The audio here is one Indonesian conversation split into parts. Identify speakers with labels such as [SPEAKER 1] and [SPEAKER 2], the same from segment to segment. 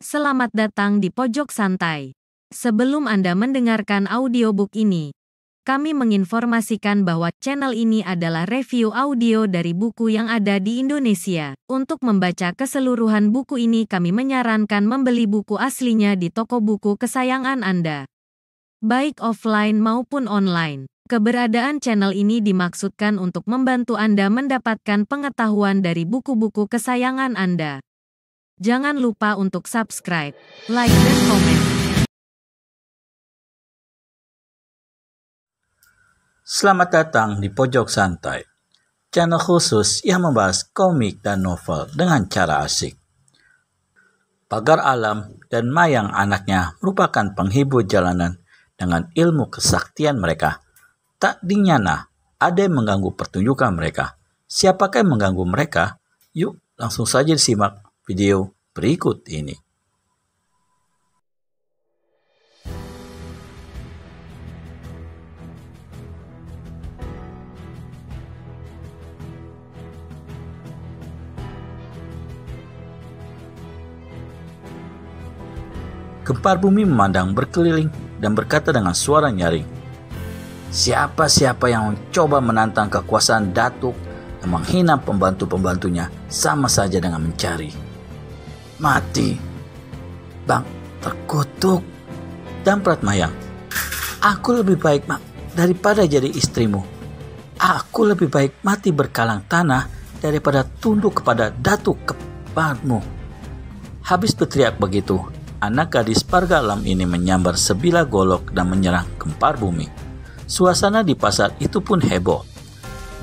[SPEAKER 1] Selamat datang di Pojok Santai. Sebelum Anda mendengarkan audiobook ini, kami menginformasikan bahwa channel ini adalah review audio dari buku yang ada di Indonesia. Untuk membaca keseluruhan buku ini, kami menyarankan membeli buku aslinya di toko buku kesayangan Anda, baik offline maupun online. Keberadaan channel ini dimaksudkan untuk membantu Anda mendapatkan pengetahuan dari buku-buku kesayangan Anda. Jangan lupa untuk subscribe, like, dan komen.
[SPEAKER 2] Selamat datang di Pojok Santai, channel khusus yang membahas komik dan novel dengan cara asik. Pagar Alam dan Mayang anaknya merupakan penghibur jalanan dengan ilmu kesaktian mereka. Tak dinyana, ada yang mengganggu pertunjukan mereka. Siapakah yang mengganggu mereka? Yuk, langsung saja disimak video berikut ini. Gempar Bumi memandang berkeliling dan berkata dengan suara nyaring, "Siapa-siapa yang mencoba menantang kekuasaan Datuk dan menghina pembantu-pembantunya sama saja dengan mencari mati." "Bang, terkutuk," damprat Mayang. "Aku lebih baik daripada jadi istrimu. Aku lebih baik mati berkalang tanah daripada tunduk kepada Datuk Keparmu." Habis berteriak begitu, anak gadis Pagar Alam ini menyambar sebilah golok dan menyerang Gempar Bumi. Suasana di pasar itu pun heboh.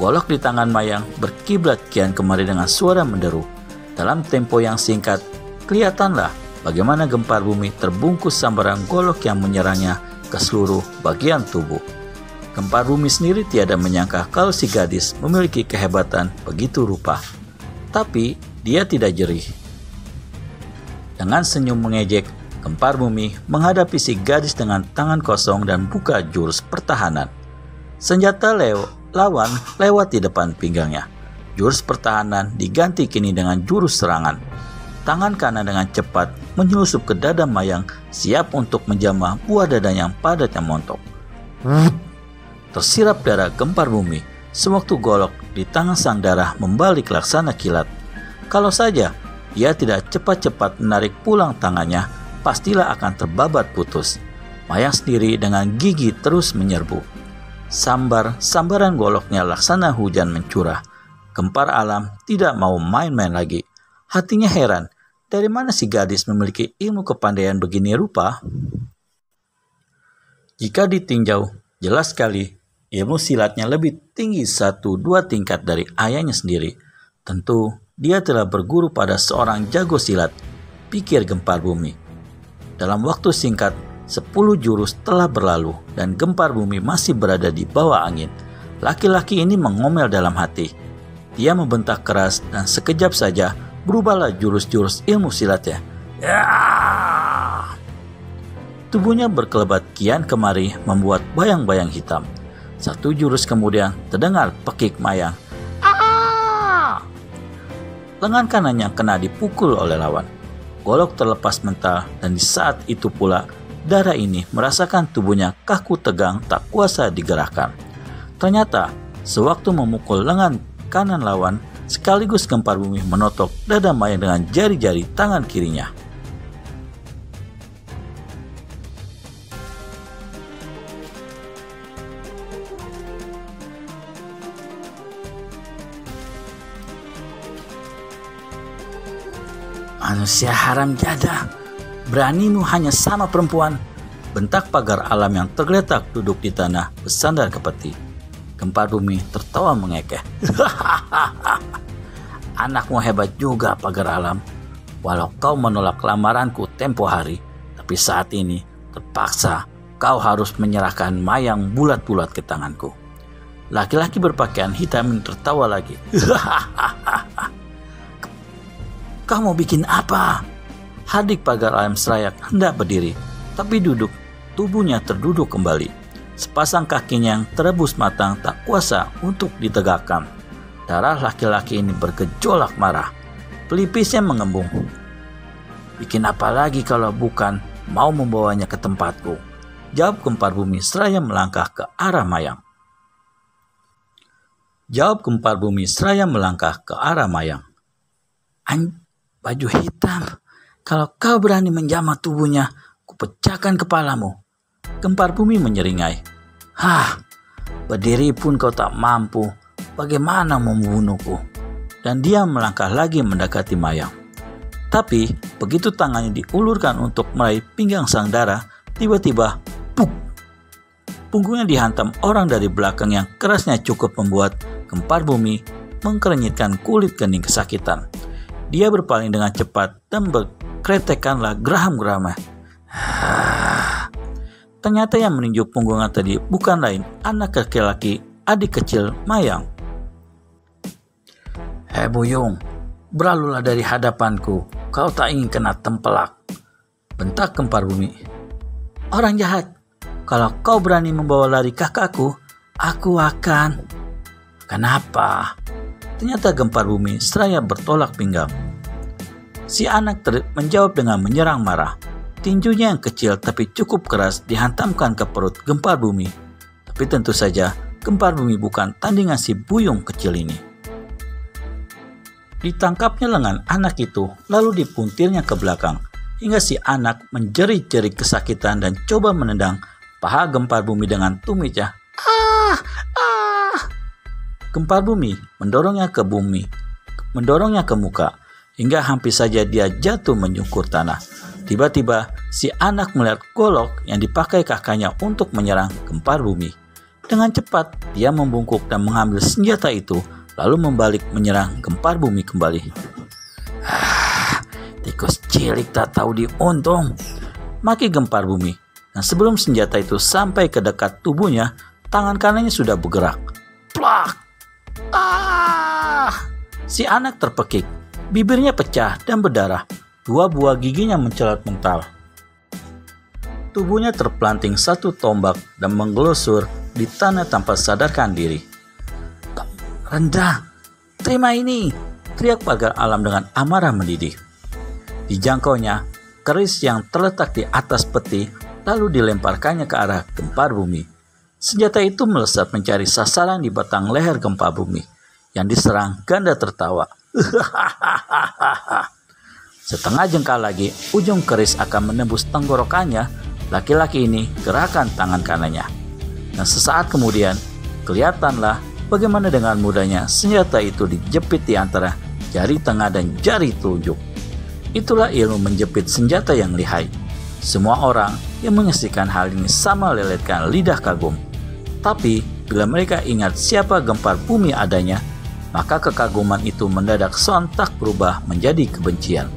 [SPEAKER 2] Golok di tangan Mayang berkiblat kian kemari dengan suara menderu. Dalam tempo yang singkat, kelihatanlah bagaimana Gempar Bumi terbungkus sambaran golok yang menyerangnya ke seluruh bagian tubuh. Gempar Bumi sendiri tiada menyangka kalau si gadis memiliki kehebatan begitu rupa. Tapi dia tidak jerih. Dengan senyum mengejek, Gempar Bumi menghadapi si gadis dengan tangan kosong dan buka jurus pertahanan. Senjata lawan lewat di depan pinggangnya. Jurus pertahanan diganti kini dengan jurus serangan. Tangan kanan dengan cepat menyelusup ke dada Mayang, siap untuk menjamah buah dada yang padat yang montok. Tersirap darah Gempar Bumi sewaktu golok di tangan sang darah membalik laksana kilat. Kalau saja dia tidak cepat-cepat menarik pulang tangannya, pastilah akan terbabat putus. Mayang sendiri dengan gigi terus menyerbu. Sambaran goloknya laksana hujan mencurah. Gempar Alam tidak mau main-main lagi. Hatinya heran, dari mana si gadis memiliki ilmu kepandaian begini rupa? Jika ditinjau, jelas sekali ilmu silatnya lebih tinggi 1-2 tingkat dari ayahnya sendiri. Tentu dia telah berguru pada seorang jago silat, pikir Gempar Bumi. Dalam waktu singkat, 10 jurus telah berlalu dan Gempar Bumi masih berada di bawah angin. Laki-laki ini mengomel dalam hati. Dia membentak keras dan sekejap saja berubahlah jurus-jurus ilmu silatnya. Ya! Tubuhnya berkelebat kian kemari membuat bayang-bayang hitam. 1 jurus kemudian terdengar pekik Mayang. Lengan kanannya kena dipukul oleh lawan. Golok terlepas mental dan di saat itu pula darah ini merasakan tubuhnya kaku tegang tak kuasa digerakkan. Ternyata sewaktu memukul lengan kanan lawan, sekaligus Gempar Bumi menotok dada Mayang dengan jari-jari tangan kirinya. "Manusia haram jadah, beranimu hanya sama perempuan," bentak Pagar Alam yang tergeletak duduk di tanah bersandar ke peti. Gempar Bumi tertawa mengekeh. "Anakmu hebat juga, Pagar Alam. Walau kau menolak lamaranku tempo hari, tapi saat ini terpaksa kau harus menyerahkan Mayang bulat-bulat ke tanganku." Laki-laki berpakaian hitam ini tertawa lagi. "Kau mau bikin apa?" Hadik Pagar Alam serayak hendak berdiri, tapi duduk, tubuhnya terduduk kembali. Sepasang kakinya yang terebus matang tak kuasa untuk ditegakkan. Darah laki-laki ini bergejolak marah. Pelipisnya mengembung. Bikin apa lagi kalau bukan mau membawanya ke tempatku? Jawab Kempar Bumi seraya melangkah ke arah Mayang. Baju hitam, kalau kau berani menjamah tubuhnya, kupecahkan kepalamu. Kempar Bumi menyeringai. Berdiri pun kau tak mampu, bagaimana membunuhku? Dan dia melangkah lagi mendekati Mayang. Tapi begitu tangannya diulurkan untuk meraih pinggang sang dara, tiba-tiba puk! Punggungnya dihantam orang dari belakang yang kerasnya cukup membuat Kempar Bumi mengkerenyitkan kulit kening kesakitan. Dia berpaling dengan cepat dan berkretekkanlah geram-geramnya. Ternyata yang meninju punggungnya tadi bukan lain anak laki-laki adik kecil Mayang. "Hei Buyung, berlalulah dari hadapanku, kau tak ingin kena tempelak," bentak Kempar Bumi. "Orang jahat, kalau kau berani membawa lari kakakku, aku akan..." "Kenapa?" Ternyata Kempar Bumi seraya bertolak pinggang. Si anak menjawab dengan menyerang marah. Tinjunya yang kecil tapi cukup keras dihantamkan ke perut Kempar Bumi. Tapi tentu saja Kempar Bumi bukan tandingan si Buyung kecil ini. Ditangkapnya lengan anak itu lalu dipuntirnya ke belakang hingga si anak menjerit-jerit kesakitan dan coba menendang paha Kempar Bumi dengan tumitnya. Kempar Bumi mendorongnya ke muka hingga hampir saja dia jatuh menyungkur tanah. Tiba-tiba si anak melihat golok yang dipakai kakaknya untuk menyerang Kempar Bumi. Dengan cepat dia membungkuk dan mengambil senjata itu lalu membalik menyerang Kempar Bumi kembali. "Tikus cilik tak tahu diuntung," maki Kempar Bumi. Dan sebelum senjata itu sampai ke dekat tubuhnya, tangan kanannya sudah bergerak. Plak! Si anak terpekik, bibirnya pecah dan berdarah, 2 buah giginya mencelat mental. Tubuhnya terpelanting 1 tombak dan menggelosur di tanah tanpa sadarkan diri. "Rendang, terima ini!" teriak pagar alam dengan amarah mendidih. Dijangkaunya keris yang terletak di atas peti lalu dilemparkannya ke arah Kempar Bumi. Senjata itu melesat mencari sasaran di batang leher Kempar Bumi. Yang diserang ganda tertawa. Setengah jengkal lagi, ujung keris akan menembus tenggorokannya. Laki-laki ini gerakan tangan kanannya. Dan sesaat kemudian, kelihatanlah bagaimana dengan mudahnya senjata itu dijepit di antara jari tengah dan jari telunjuk. Itulah ilmu menjepit senjata yang lihai. Semua orang yang menyaksikan hal ini sama leletkan lidah kagum. Tapi bila mereka ingat siapa Kempar Bumi adanya, maka kekaguman itu mendadak sontak berubah menjadi kebencian.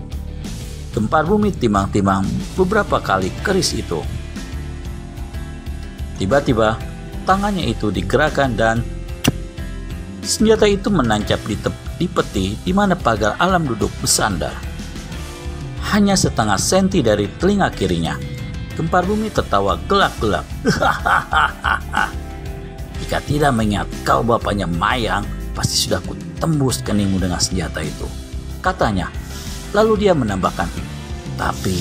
[SPEAKER 2] Kempar Bumi timang-timang beberapa kali keris itu. Tiba-tiba tangannya itu digerakkan dan senjata itu menancap di peti di mana pagar alam duduk bersandar. Hanya setengah senti dari telinga kirinya. Kempar Bumi tertawa gelak-gelak. "Jika tidak mengingat kau bapaknya Mayang, pasti sudah kutembus keningmu dengan senjata itu," katanya. Lalu dia menambahkan, "Tapi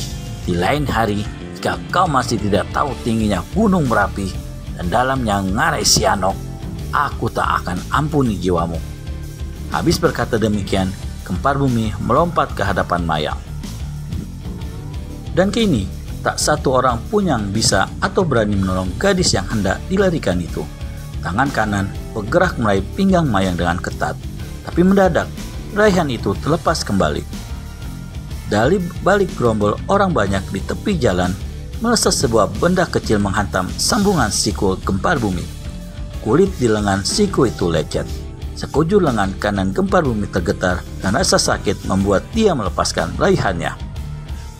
[SPEAKER 2] di lain hari, jika kau masih tidak tahu tingginya gunung Merapi dan dalamnya ngarai Sianok, aku tak akan ampuni jiwamu." Habis berkata demikian, Kempar Bumi melompat ke hadapan Mayang. Dan kini, tak satu orang pun yang bisa atau berani menolong gadis yang hendak dilarikan itu. Tangan kanan bergerak meraih pinggang Mayang dengan ketat, tapi mendadak raihan itu terlepas kembali. Dari balik gerombol orang banyak di tepi jalan, melesat sebuah benda kecil menghantam sambungan siku Kempar Bumi. Kulit di lengan siku itu lecet. Sekujur lengan kanan Kempar Bumi tergetar dan rasa sakit membuat dia melepaskan raihannya.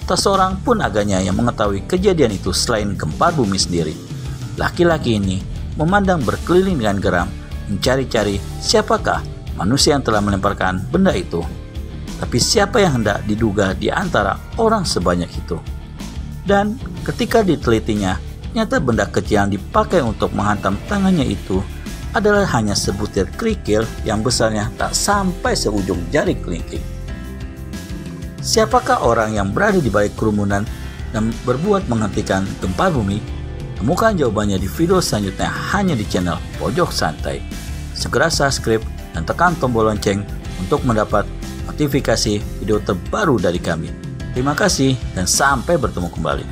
[SPEAKER 2] Tak seorang pun agaknya yang mengetahui kejadian itu selain Kempar Bumi sendiri. Laki-laki ini memandang berkeliling dengan geram, mencari-cari siapakah manusia yang telah melemparkan benda itu. Tapi siapa yang hendak diduga di antara orang sebanyak itu? Dan ketika ditelitinya, ternyata benda kecil yang dipakai untuk menghantam tangannya itu adalah hanya sebutir kerikil yang besarnya tak sampai seujung jari kelingking. Siapakah orang yang berada di balik kerumunan dan berbuat menghentikan gempa bumi? Temukan jawabannya di video selanjutnya hanya di channel Pojok Santai. Segera subscribe dan tekan tombol lonceng untuk mendapat notifikasi video terbaru dari kami. Terima kasih dan sampai bertemu kembali.